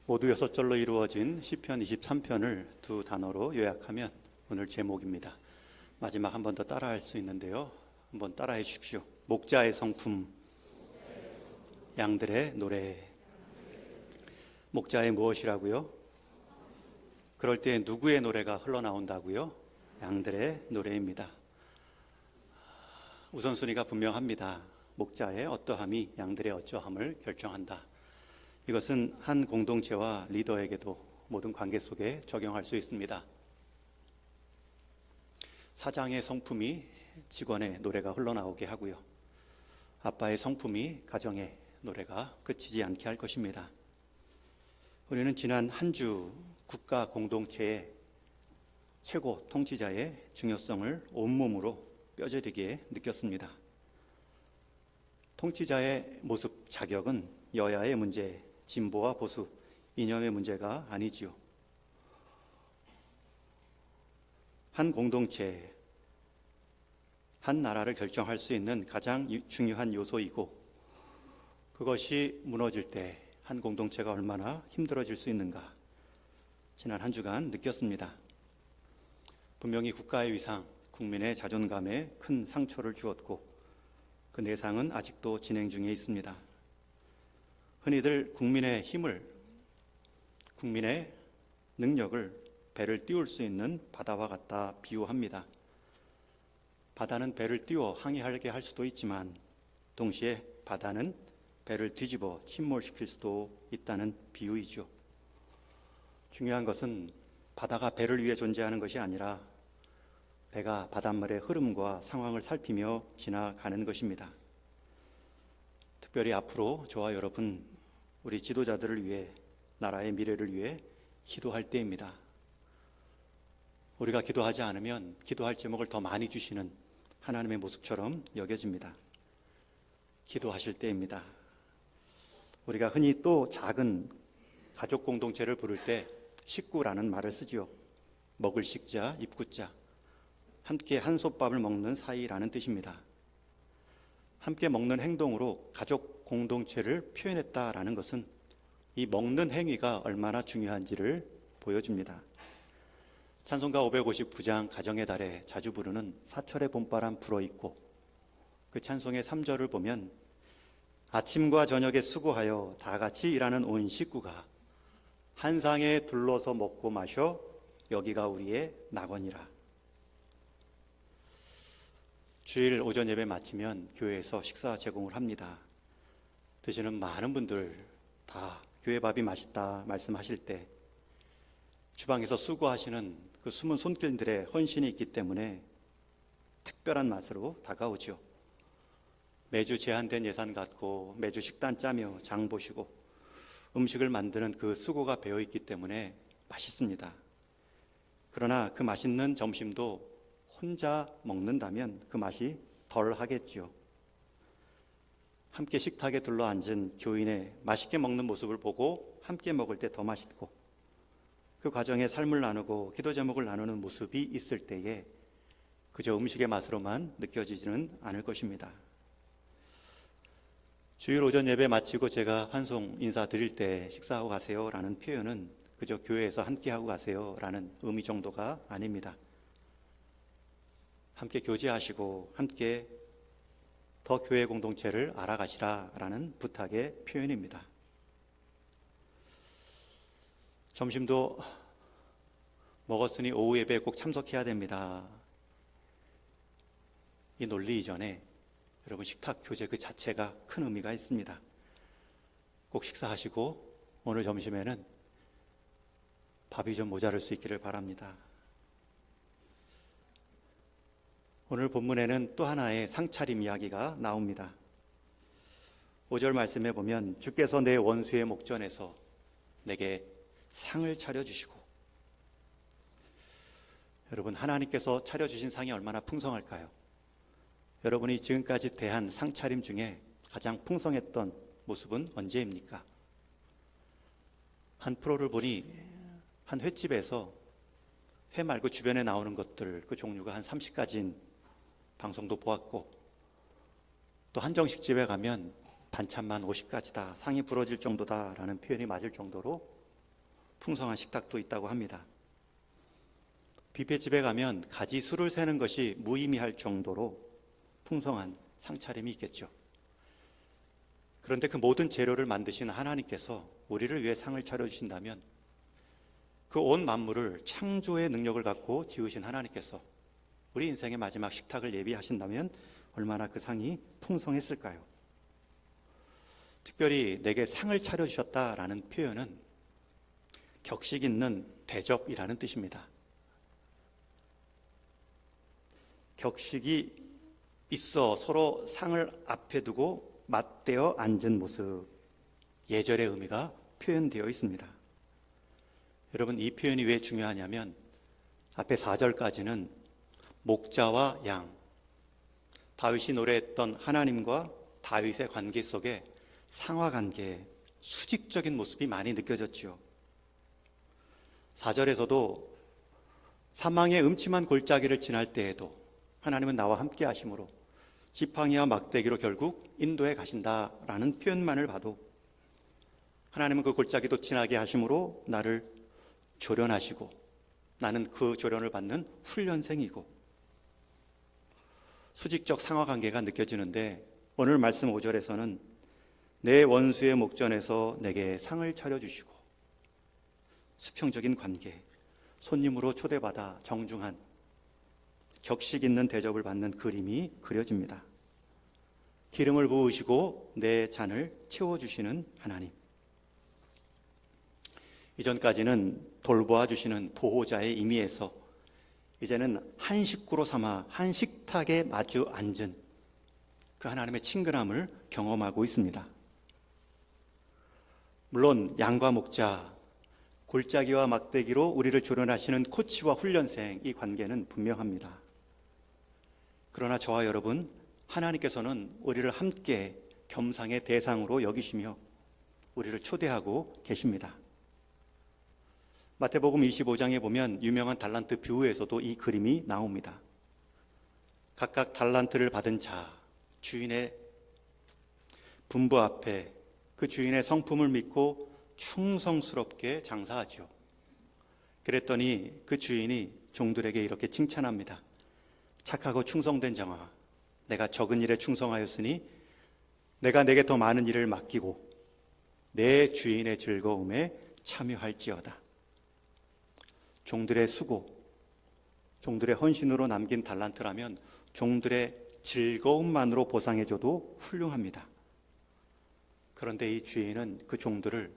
모두 6절로 이루어진 시편 23편을 두 단어로 요약하면 오늘 제목입니다. 마지막 한 번 더 따라할 수 있는데요. 한번 따라해 주십시오. 목자의 성품, 양들의 노래. 목자의 무엇이라고요? 그럴 때 누구의 노래가 흘러나온다고요? 양들의 노래입니다. 우선순위가 분명합니다. 목자의 어떠함이 양들의 어쩌함을 결정한다. 이것은 한 공동체와 리더에게도 모든 관계 속에 적용할 수 있습니다. 사장의 성품이 직원의 노래가 흘러나오게 하고요. 아빠의 성품이 가정의 노래가 그치지 않게 할 것입니다. 우리는 지난 한 주 국가 공동체의 최고 통치자의 중요성을 온몸으로 뼈저리게 느꼈습니다. 통치자의 모습, 자격은 여야의 문제, 진보와 보수, 이념의 문제가 아니지요. 한 공동체, 한 나라를 결정할 수 있는 가장 중요한 요소이고, 그것이 무너질 때 한 공동체가 얼마나 힘들어질 수 있는가, 지난 한 주간 느꼈습니다. 분명히 국가의 위상, 국민의 자존감에 큰 상처를 주었고, 그 내상은 아직도 진행 중에 있습니다. 흔히들 국민의 힘을, 국민의 능력을 배를 띄울 수 있는 바다와 같다 비유합니다. 바다는 배를 띄워 항해하게 할 수도 있지만 동시에 바다는 배를 뒤집어 침몰시킬 수도 있다는 비유이죠. 중요한 것은 바다가 배를 위해 존재하는 것이 아니라 배가 바닷물의 흐름과 상황을 살피며 지나가는 것입니다. 특별히 앞으로 저와 여러분, 우리 지도자들을 위해, 나라의 미래를 위해 기도할 때입니다. 우리가 기도하지 않으면 기도할 제목을 더 많이 주시는 하나님의 모습처럼 여겨집니다. 기도하실 때입니다. 우리가 흔히 또 작은 가족 공동체를 부를 때 식구라는 말을 쓰지요. 먹을 식자, 입구자, 함께 한솥밥을 먹는 사이라는 뜻입니다. 함께 먹는 행동으로 가족 공동체를 표현했다라는 것은 이 먹는 행위가 얼마나 중요한지를 보여줍니다. 찬송가 559장 가정의 달에 자주 부르는 사철의 봄바람 불어있고, 그 찬송의 3절을 보면 아침과 저녁에 수고하여 다 같이 일하는 온 식구가 한 상에 둘러서 먹고 마셔 여기가 우리의 낙원이라. 주일 오전 예배 마치면 교회에서 식사 제공을 합니다. 드시는 많은 분들 다 교회 밥이 맛있다 말씀하실 때 주방에서 수고하시는 그 숨은 손길들의 헌신이 있기 때문에 특별한 맛으로 다가오죠. 매주 제한된 예산 갖고 매주 식단 짜며 장 보시고 음식을 만드는 그 수고가 배어 있기 때문에 맛있습니다. 그러나 그 맛있는 점심도 혼자 먹는다면 그 맛이 덜 하겠지요. 함께 식탁에 둘러앉은 교인의 맛있게 먹는 모습을 보고 함께 먹을 때 더 맛있고, 그 과정에 삶을 나누고 기도 제목을 나누는 모습이 있을 때에 그저 음식의 맛으로만 느껴지지는 않을 것입니다. 주일 오전 예배 마치고 제가 환송 인사드릴 때 식사하고 가세요 라는 표현은 그저 교회에서 함께하고 가세요 라는 의미 정도가 아닙니다. 함께 교제하시고 함께 더 교회 공동체를 알아가시라 라는 부탁의 표현입니다. 점심도 먹었으니 오후 예배에 꼭 참석해야 됩니다. 이 논리 이전에 여러분, 식탁 교제 그 자체가 큰 의미가 있습니다. 꼭 식사하시고 오늘 점심에는 밥이 좀 모자랄 수 있기를 바랍니다. 오늘 본문에는 또 하나의 상차림 이야기가 나옵니다. 5절 말씀에 보면 주께서 내 원수의 목전에서 내게 상을 차려주시고, 여러분, 하나님께서 차려주신 상이 얼마나 풍성할까요? 여러분이 지금까지 대한 상차림 중에 가장 풍성했던 모습은 언제입니까? 한 프로를 보니 한 횟집에서 회 말고 주변에 나오는 것들 그 종류가 한 30가지인 방송도 보았고, 또 한정식집에 가면 반찬만 50가지다, 상이 부러질 정도다라는 표현이 맞을 정도로 풍성한 식탁도 있다고 합니다. 뷔페집에 가면 가지 수를 세는 것이 무의미할 정도로 풍성한 상차림이 있겠죠. 그런데 그 모든 재료를 만드신 하나님께서 우리를 위해 상을 차려주신다면 그 온 만물을 창조의 능력을 갖고 지으신 하나님께서 우리 인생의 마지막 식탁을 예비하신다면 얼마나 그 상이 풍성했을까요? 특별히 내게 상을 차려주셨다라는 표현은 격식 있는 대접이라는 뜻입니다. 격식이 있어 서로 상을 앞에 두고 맞대어 앉은 모습, 예절의 의미가 표현되어 있습니다. 여러분, 이 표현이 왜 중요하냐면 앞에 4절까지는 목자와 양, 다윗이 노래했던 하나님과 다윗의 관계 속에 상하관계, 수직적인 모습이 많이 느껴졌죠. 4절에서도 사망의 음침한 골짜기를 지날 때에도 하나님은 나와 함께 하심으로 지팡이와 막대기로 결국 인도에 가신다라는 표현만을 봐도 하나님은 그 골짜기도 지나게 하심으로 나를 조련하시고 나는 그 조련을 받는 훈련생이고 수직적 상하관계가 느껴지는데 오늘 말씀 5절에서는 내 원수의 목전에서 내게 상을 차려주시고 수평적인 관계, 손님으로 초대받아 정중한 격식 있는 대접을 받는 그림이 그려집니다. 기름을 부으시고 내 잔을 채워주시는 하나님. 이전까지는 돌보아 주시는 보호자의 의미에서 이제는 한 식구로 삼아 한 식탁에 마주 앉은 그 하나님의 친근함을 경험하고 있습니다. 물론 양과 목자, 골짜기와 막대기로 우리를 조련하시는 코치와 훈련생, 이 관계는 분명합니다. 그러나 저와 여러분, 하나님께서는 우리를 함께 겸상의 대상으로 여기시며 우리를 초대하고 계십니다. 마태복음 25장에 보면 유명한 달란트 비유에서도 이 그림이 나옵니다. 각각 달란트를 받은 자, 주인의 분부 앞에 그 주인의 성품을 믿고 충성스럽게 장사하죠. 그랬더니 그 주인이 종들에게 이렇게 칭찬합니다. 착하고 충성된 종아, 내가 적은 일에 충성하였으니 내가 내게 더 많은 일을 맡기고 내 주인의 즐거움에 참여할지어다. 종들의 수고, 종들의 헌신으로 남긴 달란트라면 종들의 즐거움만으로 보상해줘도 훌륭합니다. 그런데 이 주인은 그 종들을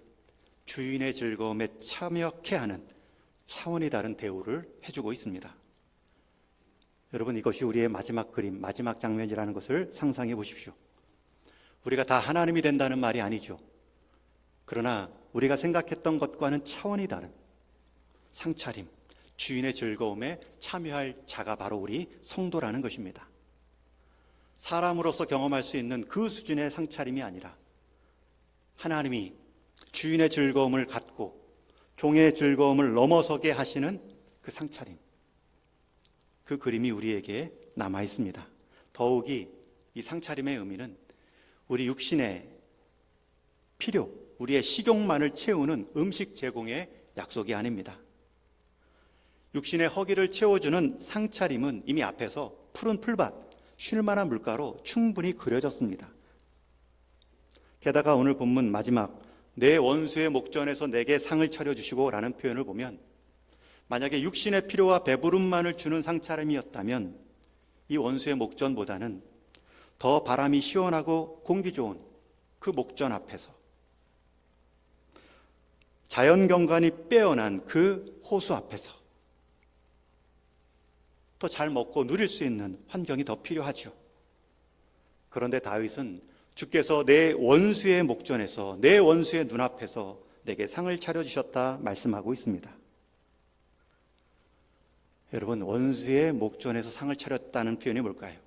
주인의 즐거움에 참여케 하는 차원이 다른 대우를 해주고 있습니다. 여러분, 이것이 우리의 마지막 그림, 마지막 장면이라는 것을 상상해 보십시오. 우리가 다 하나님이 된다는 말이 아니죠. 그러나 우리가 생각했던 것과는 차원이 다른 상차림, 주인의 즐거움에 참여할 자가 바로 우리 성도라는 것입니다. 사람으로서 경험할 수 있는 그 수준의 상차림이 아니라 하나님이 주인의 즐거움을 갖고 종의 즐거움을 넘어서게 하시는 그 상차림, 그 그림이 우리에게 남아 있습니다. 더욱이 이 상차림의 의미는 우리 육신의 필요, 우리의 식욕만을 채우는 음식 제공의 약속이 아닙니다. 육신의 허기를 채워주는 상차림은 이미 앞에서 푸른 풀밭, 쉴만한 물가로 충분히 그려졌습니다. 게다가 오늘 본문 마지막 내 원수의 목전에서 내게 상을 차려주시고 라는 표현을 보면 만약에 육신의 필요와 배부름만을 주는 상차림이었다면 이 원수의 목전보다는 더 바람이 시원하고 공기 좋은 그 목전 앞에서 자연경관이 빼어난 그 호수 앞에서 더 잘 먹고 누릴 수 있는 환경이 더 필요하죠. 그런데 다윗은 주께서 내 원수의 목전에서 내 원수의 눈앞에서 내게 상을 차려주셨다 말씀하고 있습니다. 여러분, 원수의 목전에서 상을 차렸다는 표현이 뭘까요?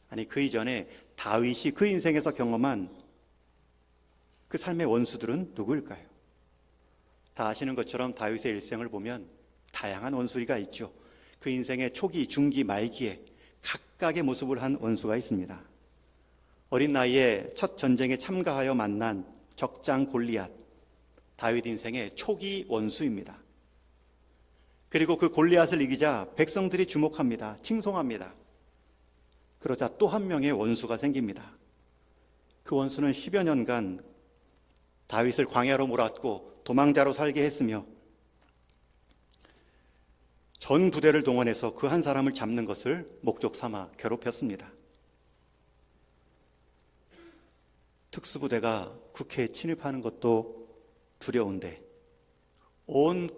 아니, 그 이전에 다윗이 그 인생에서 경험한 그 삶의 원수들은 누구일까요? 다 아시는 것처럼 다윗의 일생을 보면 다양한 원수가 있죠. 그 인생의 초기, 중기, 말기에 각각의 모습을 한 원수가 있습니다. 어린 나이에 첫 전쟁에 참가하여 만난 적장 골리앗, 다윗 인생의 초기 원수입니다. 그리고 그 골리앗을 이기자 백성들이 주목합니다. 칭송합니다. 그러자 또 한 명의 원수가 생깁니다. 그 원수는 10여 년간 다윗을 광야로 몰았고 도망자로 살게 했으며 전 부대를 동원해서 그 한 사람을 잡는 것을 목적 삼아 괴롭혔습니다. 특수부대가 국회에 침입하는 것도 두려운데 온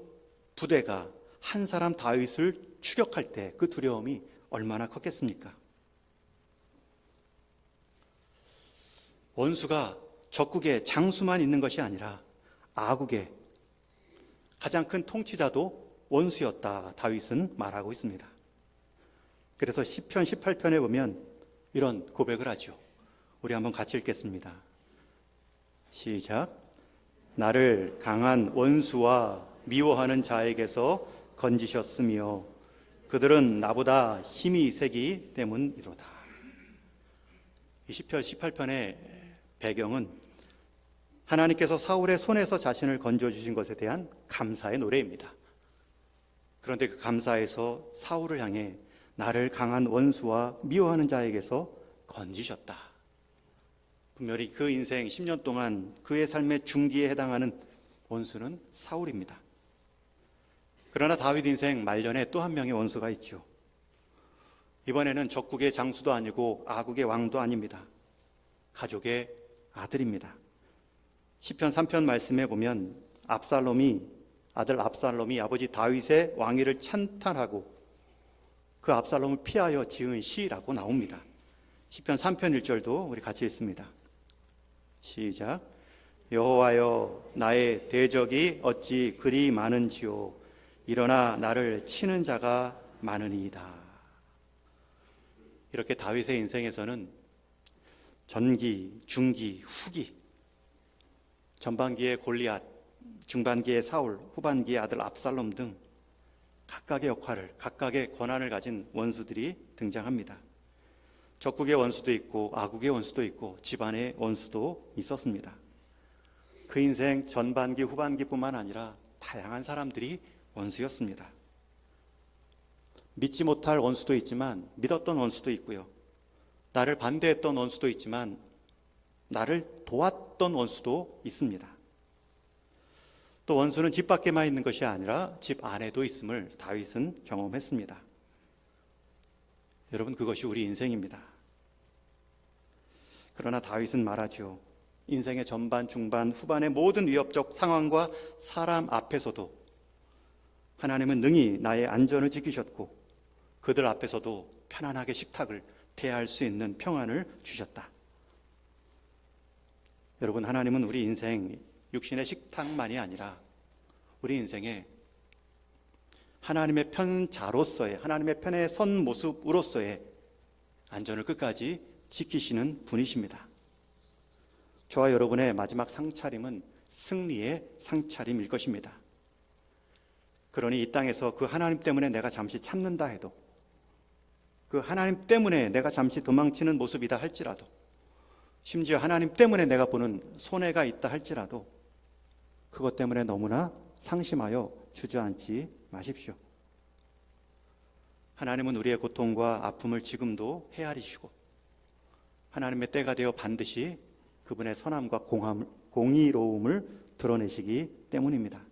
부대가 한 사람 다윗을 추격할 때 그 두려움이 얼마나 컸겠습니까? 원수가 적국에 장수만 있는 것이 아니라 아국의 가장 큰 통치자도 원수였다, 다윗은 말하고 있습니다. 그래서 시편 18편에 보면 이런 고백을 하죠. 우리 한번 같이 읽겠습니다. 시작. 나를 강한 원수와 미워하는 자에게서 건지셨으며 그들은 나보다 힘이 세기 때문이로다. 이 시편 18편의 배경은 하나님께서 사울의 손에서 자신을 건져주신 것에 대한 감사의 노래입니다. 그런데 그 감사에서 사울을 향해 나를 강한 원수와 미워하는 자에게서 건지셨다. 분명히 그 인생 10년 동안 그의 삶의 중기에 해당하는 원수는 사울입니다. 그러나 다윗 인생 말년에 또 한 명의 원수가 있죠. 이번에는 적국의 장수도 아니고 아국의 왕도 아닙니다. 가족의 아들입니다. 시편 3편 말씀에 보면 아들 압살롬이 아버지 다윗의 왕위를 찬탄하고 그 압살롬을 피하여 지은 시라고 나옵니다. 시편 3편 1절도 우리 같이 읽습니다. 시작. 여호와여 나의 대적이 어찌 그리 많은지요 일어나 나를 치는 자가 많으니이다. 이렇게 다윗의 인생에서는 전기, 중기, 후기, 전반기의 골리앗, 중반기의 사울, 후반기의 아들 압살롬 등 각각의 역할을, 각각의 권한을 가진 원수들이 등장합니다. 적국의 원수도 있고 아국의 원수도 있고 집안의 원수도 있었습니다. 그 인생 전반기, 후반기뿐만 아니라 다양한 사람들이 원수였습니다. 믿지 못할 원수도 있지만 믿었던 원수도 있고요. 나를 반대했던 원수도 있지만 나를 도왔던 원수도 있습니다. 또 원수는 집 밖에만 있는 것이 아니라 집 안에도 있음을 다윗은 경험했습니다. 여러분, 그것이 우리 인생입니다. 그러나 다윗은 말하죠. 인생의 전반, 중반, 후반의 모든 위협적 상황과 사람 앞에서도 하나님은 능히 나의 안전을 지키셨고 그들 앞에서도 편안하게 식탁을 대할 수 있는 평안을 주셨다. 여러분, 하나님은 우리 인생 육신의 식탁만이 아니라 우리 인생에 하나님의 편자로서의, 하나님의 편에 선 모습으로서의 안전을 끝까지 지키시는 분이십니다. 저와 여러분의 마지막 상차림은 승리의 상차림일 것입니다. 그러니 이 땅에서 그 하나님 때문에 내가 잠시 참는다 해도, 그 하나님 때문에 내가 잠시 도망치는 모습이다 할지라도, 심지어 하나님 때문에 내가 보는 손해가 있다 할지라도 그것 때문에 너무나 상심하여 주저앉지 마십시오. 하나님은 우리의 고통과 아픔을 지금도 헤아리시고 하나님의 때가 되어 반드시 그분의 선함과 공의로움을 드러내시기 때문입니다.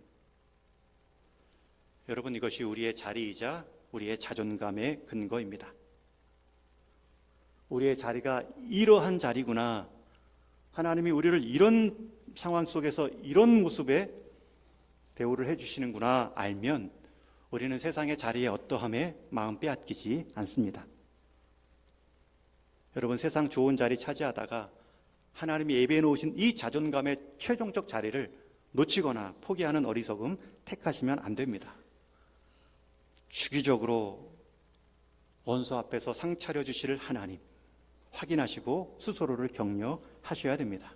여러분, 이것이 우리의 자리이자 우리의 자존감의 근거입니다. 우리의 자리가 이러한 자리구나, 하나님이 우리를 이런 상황 속에서 이런 모습의 대우를 해주시는구나 알면 우리는 세상의 자리에 어떠함에 마음 빼앗기지 않습니다. 여러분, 세상 좋은 자리 차지하다가 하나님이 예비해 놓으신 이 자존감의 최종적 자리를 놓치거나 포기하는 어리석음 택하시면 안 됩니다. 주기적으로 원수 앞에서 상 차려주실 하나님 확인하시고 스스로를 격려하셔야 됩니다.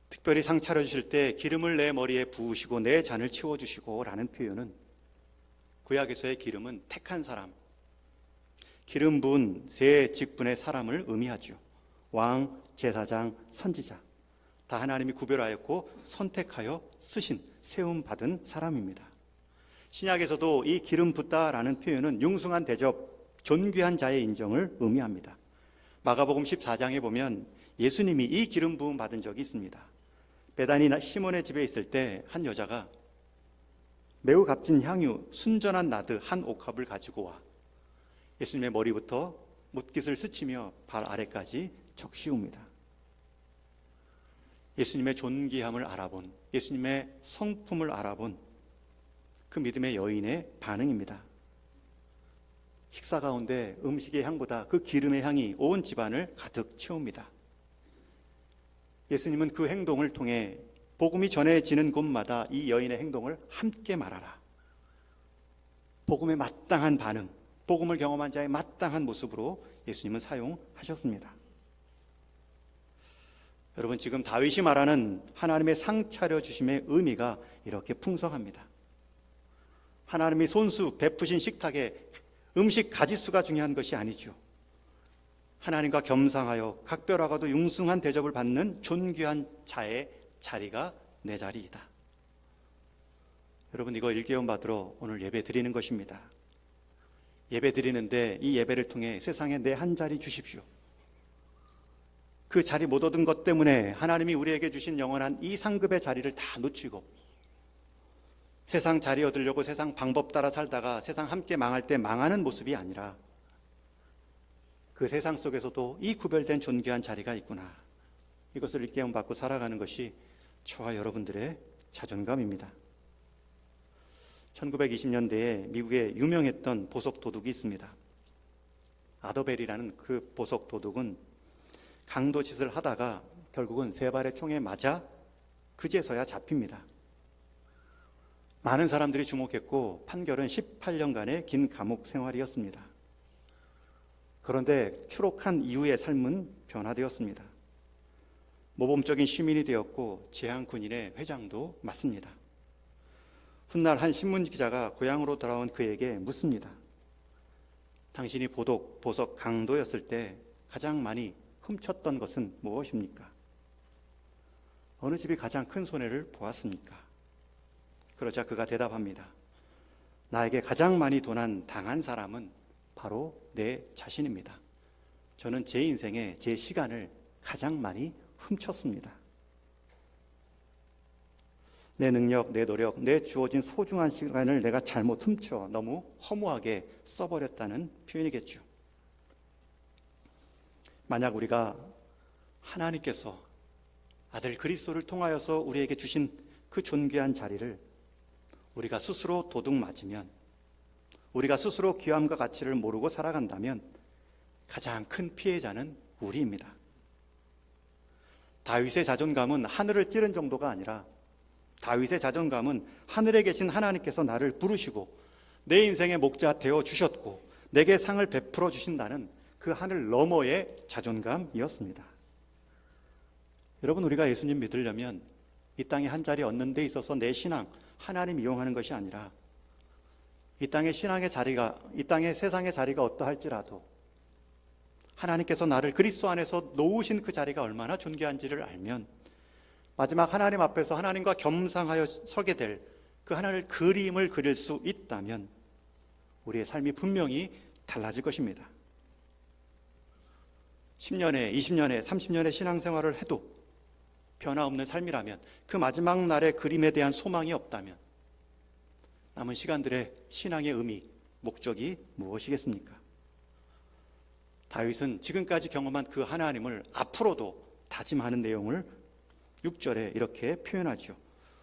특별히 상 차려주실 때 기름을 내 머리에 부으시고 내 잔을 채워주시고 라는 표현은 구약에서의 기름은 택한 사람, 기름 부은 세 직분의 사람을 의미하죠. 왕, 제사장, 선지자, 다 하나님이 구별하였고 선택하여 쓰신 세움받은 사람입니다. 신약에서도 이 기름 붓다라는 표현은 융숭한 대접, 존귀한 자의 인정을 의미합니다. 마가복음 14장에 보면 예수님이 이 기름 부음 받은 적이 있습니다. 베다니 시몬의 집에 있을 때 한 여자가 매우 값진 향유 순전한 나드 한 옥합을 가지고 와 예수님의 머리부터 못깃을 스치며 발 아래까지 적시웁니다. 예수님의 존귀함을 알아본, 예수님의 성품을 알아본 그 믿음의 여인의 반응입니다. 식사 가운데 음식의 향보다 그 기름의 향이 온 집안을 가득 채웁니다. 예수님은 그 행동을 통해 복음이 전해지는 곳마다 이 여인의 행동을 함께 말하라, 복음에 마땅한 반응, 복음을 경험한 자의 마땅한 모습으로 예수님은 사용하셨습니다. 여러분, 지금 다윗이 말하는 하나님의 상 차려주심의 의미가 이렇게 풍성합니다. 하나님이 손수 베푸신 식탁에 음식 가짓수가 중요한 것이 아니죠. 하나님과 겸상하여 각별하고도 융숭한 대접을 받는 존귀한 자의 자리가 내 자리이다. 여러분, 이거 일깨움 받으러 오늘 예배 드리는 것입니다. 예배 드리는데 이 예배를 통해 세상에 내 한 자리 주십시오. 그 자리 못 얻은 것 때문에 하나님이 우리에게 주신 영원한 이 상급의 자리를 다 놓치고 세상 자리 얻으려고 세상 방법 따라 살다가 세상 함께 망할 때 망하는 모습이 아니라 그 세상 속에서도 이 구별된 존귀한 자리가 있구나, 이것을 일깨움 받고 살아가는 것이 저와 여러분들의 자존감입니다. 1920년대에 미국에 유명했던 보석 도둑이 있습니다. 아더벨이라는 그 보석 도둑은 강도짓을 하다가 결국은 세 발의 총에 맞아 그제서야 잡힙니다. 많은 사람들이 주목했고 판결은 18년간의 긴 감옥 생활이었습니다. 그런데 추록한 이후의 삶은 변화되었습니다. 모범적인 시민이 되었고 제향군인의 회장도 맡습니다. 훗날 한 신문기자가 고향으로 돌아온 그에게 묻습니다. 당신이 보석 강도였을 때 가장 많이 훔쳤던 것은 무엇입니까? 어느 집이 가장 큰 손해를 보았습니까? 그러자 그가 대답합니다. 나에게 가장 많이 도난 당한 사람은 바로 내 자신입니다. 저는 제 인생에 제 시간을 가장 많이 훔쳤습니다. 내 능력, 내 노력, 내 주어진 소중한 시간을 내가 잘못 훔쳐 너무 허무하게 써버렸다는 표현이겠죠. 만약 우리가 하나님께서 아들 그리스도를 통하여서 우리에게 주신 그 존귀한 자리를 우리가 스스로 도둑 맞으면, 우리가 스스로 귀함과 가치를 모르고 살아간다면 가장 큰 피해자는 우리입니다. 다윗의 자존감은 하늘을 찌른 정도가 아니라 다윗의 자존감은 하늘에 계신 하나님께서 나를 부르시고 내 인생의 목자 되어 주셨고 내게 상을 베풀어 주신다는 그 하늘 너머의 자존감이었습니다. 여러분, 우리가 예수님 믿으려면 이 땅에 한 자리 얻는 데 있어서 내 신앙 하나님 이용하는 것이 아니라 이 땅의 신앙의 자리가, 이 땅의 세상의 자리가 어떠할지라도 하나님께서 나를 그리스도 안에서 놓으신 그 자리가 얼마나 존귀한지를 알면 마지막 하나님 앞에서 하나님과 겸상하여 서게 될 그 하나님의 그림을 그릴 수 있다면 우리의 삶이 분명히 달라질 것입니다. 10년에 20년에 30년의 신앙생활을 해도 변화없는 삶이라면, 그 마지막 날의 그림에 대한 소망이 없다면 남은 시간들의 신앙의 의미, 목적이 무엇이겠습니까? 다윗은 지금까지 경험한 그 하나님을 앞으로도 다짐하는 내용을 6절에 이렇게 표현하죠.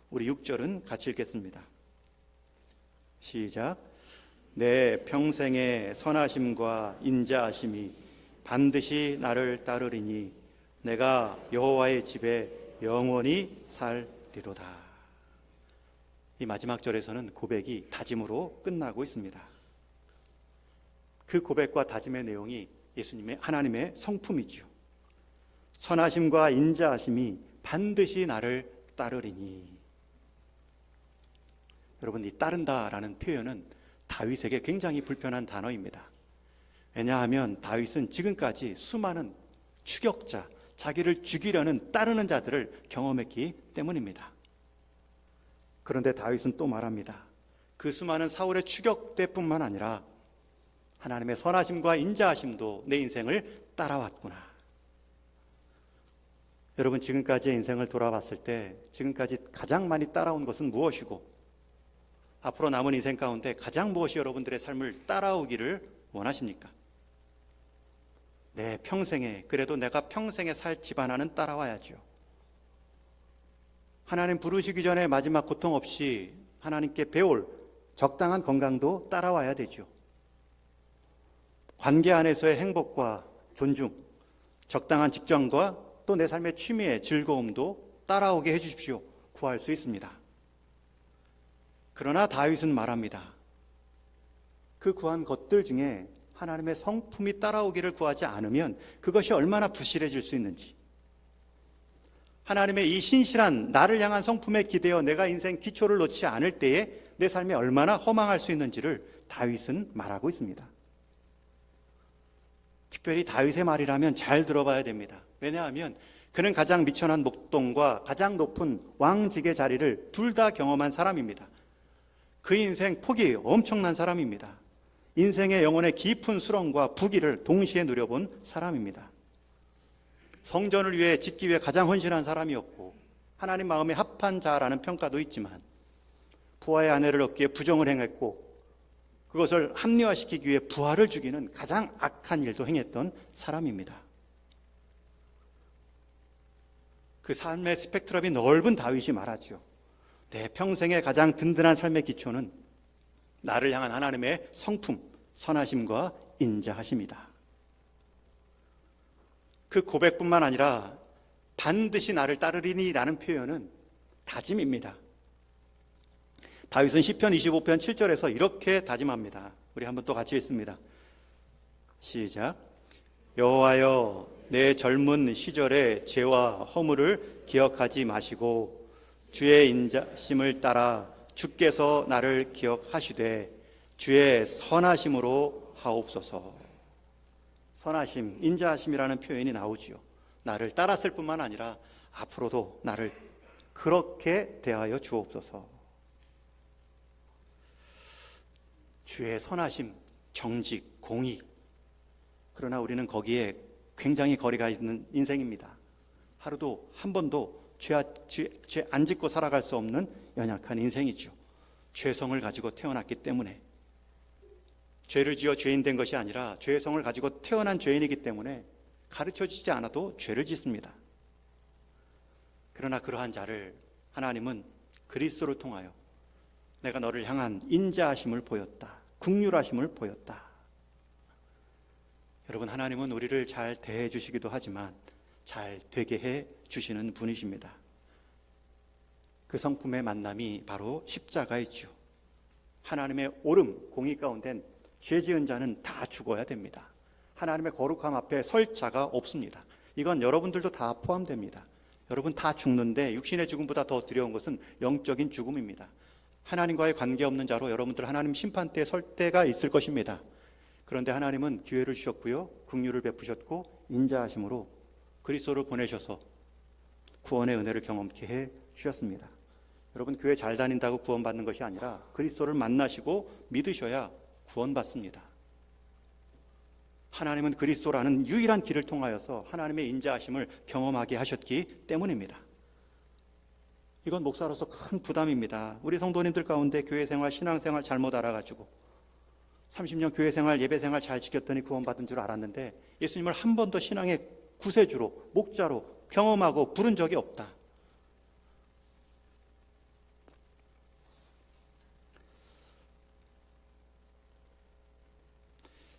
우리 6절은 같이 읽겠습니다. 시작. 내 평생의 선하심과 인자하심이 반드시 나를 따르리니 내가 여호와의 집에 영원히 살리로다. 이 마지막 절에서는 고백이 다짐으로 끝나고 있습니다. 그 고백과 다짐의 내용이 예수님의 하나님의 성품이죠. 선하심과 인자하심이 반드시 나를 따르리니. 여러분, 이 따른다라는 표현은 다윗에게 굉장히 불편한 단어입니다. 왜냐하면 다윗은 지금까지 수많은 추격자, 자기를 죽이려는 따르는 자들을 경험했기 때문입니다. 그런데 다윗은 또 말합니다. 그 수많은 사울의 추격대뿐만 아니라 하나님의 선하심과 인자하심도 내 인생을 따라왔구나. 여러분, 지금까지의 인생을 돌아봤을 때 지금까지 가장 많이 따라온 것은 무엇이고 앞으로 남은 인생 가운데 가장 무엇이 여러분들의 삶을 따라오기를 원하십니까? 내 평생에, 그래도 내가 평생에 살 집안화는 따라와야죠. 하나님 부르시기 전에 마지막 고통 없이 하나님께 배울 적당한 건강도 따라와야 되죠. 관계 안에서의 행복과 존중, 적당한 직장과 또 내 삶의 취미의 즐거움도 따라오게 해주십시오. 구할 수 있습니다. 그러나 다윗은 말합니다. 그 구한 것들 중에 하나님의 성품이 따라오기를 구하지 않으면 그것이 얼마나 부실해질 수 있는지, 하나님의 이 신실한 나를 향한 성품에 기대어 내가 인생 기초를 놓지 않을 때에 내 삶이 얼마나 허망할 수 있는지를 다윗은 말하고 있습니다. 특별히 다윗의 말이라면 잘 들어봐야 됩니다. 왜냐하면 그는 가장 미천한 목동과 가장 높은 왕직의 자리를 둘 다 경험한 사람입니다. 그 인생 폭이 엄청난 사람입니다. 인생의 영혼의 깊은 수렁과 부귀를 동시에 누려본 사람입니다. 성전을 위해 짓기 위해 가장 헌신한 사람이었고 하나님 마음에 합한 자라는 평가도 있지만 부하의 아내를 얻기에 부정을 행했고 그것을 합리화시키기 위해 부하를 죽이는 가장 악한 일도 행했던 사람입니다. 그 삶의 스펙트럼이 넓은 다윗이 말하죠. 내 평생의 가장 든든한 삶의 기초는 나를 향한 하나님의 성품, 선하심과 인자하심이다. 그 고백뿐만 아니라 반드시 나를 따르리니라는 표현은 다짐입니다. 다윗은 시편 25편 7절에서 이렇게 다짐합니다. 우리 한번 또 같이 읽습니다. 시작. 여호와여, 내 젊은 시절의 죄와 허물을 기억하지 마시고 주의 인자심을 따라 주께서 나를 기억하시되 주의 선하심으로 하옵소서. 선하심, 인자하심이라는 표현이 나오지요. 나를 따랐을 뿐만 아니라 앞으로도 나를 그렇게 대하여 주옵소서. 주의 선하심, 정직, 공의. 그러나 우리는 거기에 굉장히 거리가 있는 인생입니다. 하루도 한 번도 죄 안 짓고 살아갈 수 없는 연약한 인생이죠. 죄성을 가지고 태어났기 때문에, 죄를 지어 죄인 된 것이 아니라 죄성을 가지고 태어난 죄인이기 때문에 가르쳐 주지 않아도 죄를 짓습니다. 그러나 그러한 자를 하나님은 그리스도를 통하여 내가 너를 향한 인자하심을 보였다, 긍휼하심을 보였다. 여러분, 하나님은 우리를 잘 대해 주시기도 하지만 잘 되게 해 주시는 분이십니다. 그 성품의 만남이 바로 십자가이죠. 하나님의 옳음, 공의 가운데는 죄 지은 자는 다 죽어야 됩니다. 하나님의 거룩함 앞에 설 자가 없습니다. 이건 여러분들도 다 포함됩니다. 여러분 다 죽는데 육신의 죽음보다 더 두려운 것은 영적인 죽음입니다. 하나님과의 관계없는 자로 여러분들 하나님 심판대에 설 때가 있을 것입니다. 그런데 하나님은 기회를 주셨고요, 긍휼을 베푸셨고 인자하심으로 그리스도를 보내셔서 구원의 은혜를 경험케 해 주셨습니다. 여러분, 교회 잘 다닌다고 구원받는 것이 아니라 그리스도를 만나시고 믿으셔야 구원받습니다. 하나님은 그리스도라는 유일한 길을 통하여서 하나님의 인자하심을 경험하게 하셨기 때문입니다. 이건 목사로서 큰 부담입니다. 우리 성도님들 가운데 교회생활, 신앙생활 잘못 알아가지고 30년 교회생활, 예배생활 잘 지켰더니 구원받은 줄 알았는데 예수님을 한 번도 신앙의 구세주로, 목자로 경험하고 부른 적이 없다.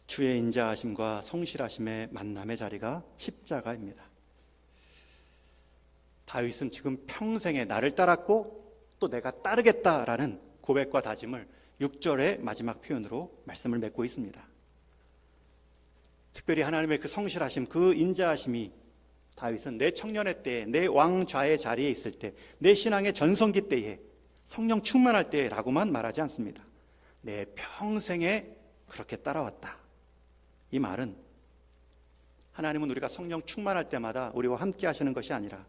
주의 인자하심과 성실하심의 만남의 자리가 십자가입니다. 다윗은 지금 평생에 나를 따랐고 또 내가 따르겠다라는 고백과 다짐을 6절의 마지막 표현으로 말씀을 맺고 있습니다. 특별히 하나님의 그 성실하심, 그 인자하심이 다윗은 내 청년의 때에, 내 왕좌의 자리에 있을 때, 내 신앙의 전성기 때에, 성령 충만할 때라고만 말하지 않습니다. 내 평생에 그렇게 따라왔다. 이 말은 하나님은 우리가 성령 충만할 때마다 우리와 함께 하시는 것이 아니라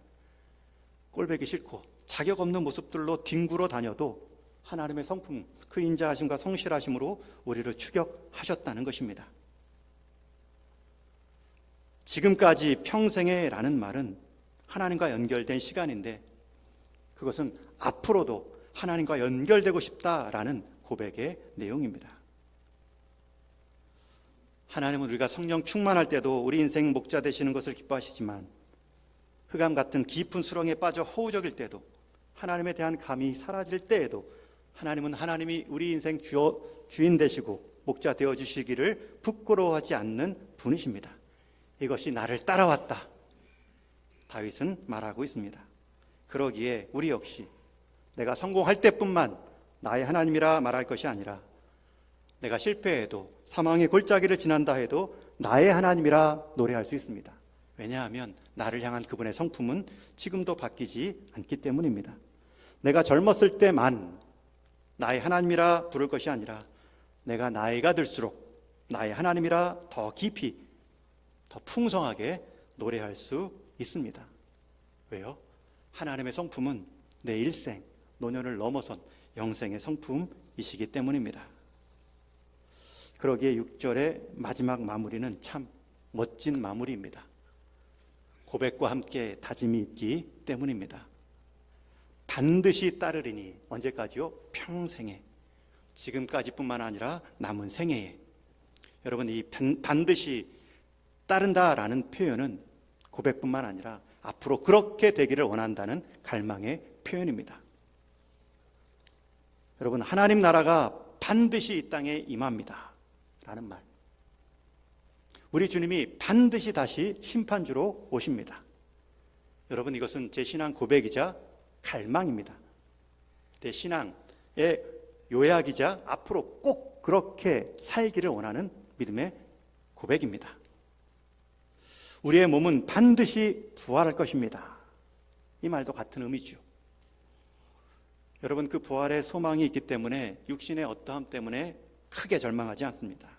꼴보기 싫고 자격 없는 모습들로 뒹굴어 다녀도 하나님의 성품, 그 인자하심과 성실하심으로 우리를 추격하셨다는 것입니다. 지금까지 평생에라는 말은 하나님과 연결된 시간인데 그것은 앞으로도 하나님과 연결되고 싶다라는 고백의 내용입니다. 하나님은 우리가 성령 충만할 때도 우리 인생 목자 되시는 것을 기뻐하시지만 흑암 같은 깊은 수렁에 빠져 허우적일 때도 하나님에 대한 감이 사라질 때에도 하나님은 하나님이 우리 인생 주인 되시고 목자 되어주시기를 부끄러워하지 않는 분이십니다. 이것이 나를 따라왔다, 다윗은 말하고 있습니다. 그러기에 우리 역시 내가 성공할 때뿐만 나의 하나님이라 말할 것이 아니라 내가 실패해도 사망의 골짜기를 지난다 해도 나의 하나님이라 노래할 수 있습니다. 왜냐하면 나를 향한 그분의 성품은 지금도 바뀌지 않기 때문입니다. 내가 젊었을 때만 나의 하나님이라 부를 것이 아니라 내가 나이가 들수록 나의 하나님이라 더 깊이, 더 풍성하게 노래할 수 있습니다. 왜요? 하나님의 성품은 내 일생, 노년을 넘어선 영생의 성품이시기 때문입니다. 그러기에 6절의 마지막 마무리는 참 멋진 마무리입니다. 고백과 함께 다짐이 있기 때문입니다. 반드시 따르리니, 언제까지요? 평생에, 지금까지뿐만 아니라 남은 생애에. 여러분, 이 반드시 따른다라는 표현은 고백뿐만 아니라 앞으로 그렇게 되기를 원한다는 갈망의 표현입니다. 여러분, 하나님 나라가 반드시 이 땅에 임합니다 라는 말, 우리 주님이 반드시 다시 심판주로 오십니다. 여러분, 이것은 제 신앙 고백이자 갈망입니다. 내 신앙의 요약이자 앞으로 꼭 그렇게 살기를 원하는 믿음의 고백입니다. 우리의 몸은 반드시 부활할 것입니다. 이 말도 같은 의미죠. 여러분, 그 부활의 소망이 있기 때문에 육신의 어떠함 때문에 크게 절망하지 않습니다.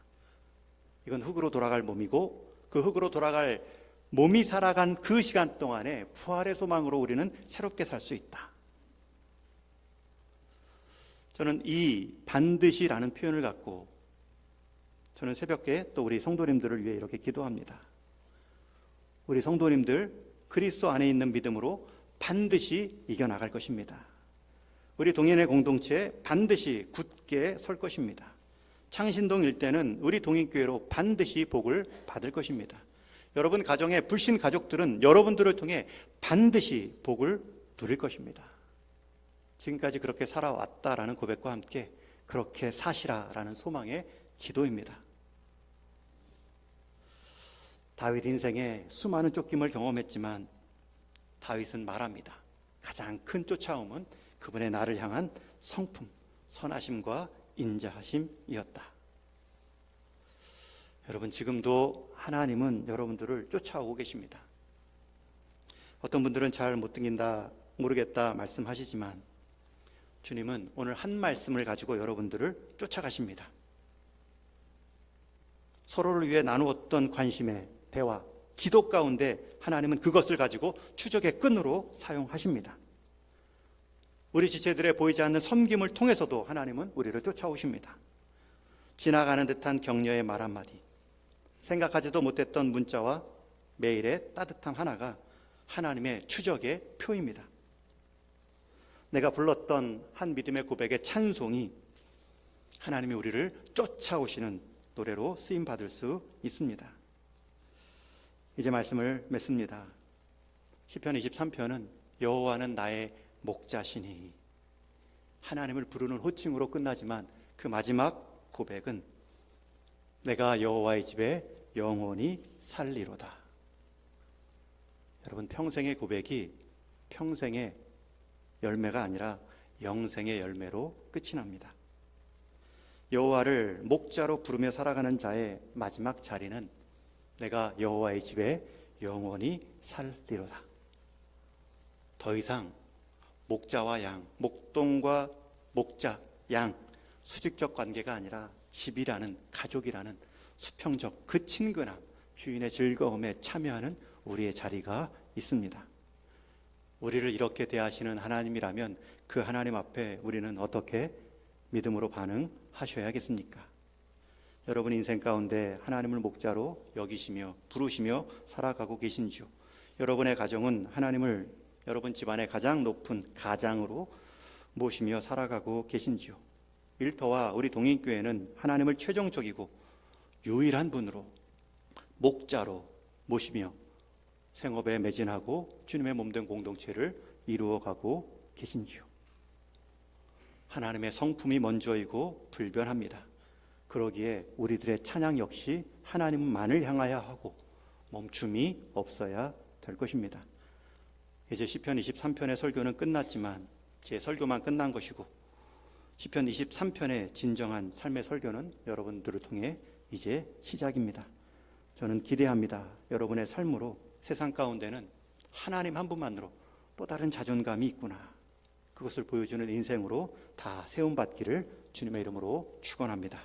이건 흙으로 돌아갈 몸이고 그 흙으로 돌아갈 몸이 살아간 그 시간 동안에 부활의 소망으로 우리는 새롭게 살 수 있다. 저는 이 반드시라는 표현을 갖고 저는 새벽에 또 우리 성도님들을 위해 이렇게 기도합니다. 우리 성도님들 그리스도 안에 있는 믿음으로 반드시 이겨나갈 것입니다. 우리 동인의 공동체에 반드시 굳게 설 것입니다. 창신동 일대는 우리 동인교회로 반드시 복을 받을 것입니다. 여러분 가정의 불신 가족들은 여러분들을 통해 반드시 복을 누릴 것입니다. 지금까지 그렇게 살아왔다라는 고백과 함께 그렇게 사시라라는 소망의 기도입니다. 다윗 인생에 수많은 쫓김을 경험했지만 다윗은 말합니다. 가장 큰 쫓아옴은 그분의 나를 향한 성품, 선하심과 인자하심이었다. 여러분, 지금도 하나님은 여러분들을 쫓아오고 계십니다. 어떤 분들은 잘 못 듣긴다, 모르겠다 말씀하시지만 주님은 오늘 한 말씀을 가지고 여러분들을 쫓아가십니다. 서로를 위해 나누었던 관심의 대화, 기도 가운데 하나님은 그것을 가지고 추적의 끈으로 사용하십니다. 우리 지체들의 보이지 않는 섬김을 통해서도 하나님은 우리를 쫓아오십니다. 지나가는 듯한 격려의 말 한마디, 생각하지도 못했던 문자와 메일의 따뜻함 하나가 하나님의 추적의 표입니다. 내가 불렀던 한 믿음의 고백의 찬송이 하나님이 우리를 쫓아오시는 노래로 쓰임받을 수 있습니다. 이제 말씀을 맺습니다. 시편 23편은 여호와는 나의 목자시니, 하나님을 부르는 호칭으로 끝나지만 그 마지막 고백은 내가 여호와의 집에 영원히 살리로다. 여러분, 평생의 고백이 평생의 열매가 아니라 영생의 열매로 끝이 납니다. 여호와를 목자로 부르며 살아가는 자의 마지막 자리는 내가 여호와의 집에 영원히 살리로다. 더 이상 목자와 양, 목동과 목자, 양, 수직적 관계가 아니라 집이라는, 가족이라는 수평적 그 친근함, 주인의 즐거움에 참여하는 우리의 자리가 있습니다. 우리를 이렇게 대하시는 하나님이라면 그 하나님 앞에 우리는 어떻게 믿음으로 반응하셔야겠습니까? 여러분 인생 가운데 하나님을 목자로 여기시며 부르시며 살아가고 계신지요? 여러분의 가정은 하나님을 여러분 집안의 가장 높은 가장으로 모시며 살아가고 계신지요? 일터와 우리 동인교회는 하나님을 최종적이고 유일한 분으로 목자로 모시며 생업에 매진하고 주님의 몸된 공동체를 이루어가고 계신지요? 하나님의 성품이 먼저이고 불변합니다. 그러기에 우리들의 찬양 역시 하나님만을 향하여 하고 멈춤이 없어야 될 것입니다. 이제 시편 23편의 설교는 끝났지만 제 설교만 끝난 것이고 시편 23편의 진정한 삶의 설교는 여러분들을 통해 이제 시작입니다. 저는 기대합니다. 여러분의 삶으로 세상 가운데는 하나님 한 분만으로 또 다른 자존감이 있구나, 그것을 보여주는 인생으로 다 세움받기를 주님의 이름으로 축원합니다.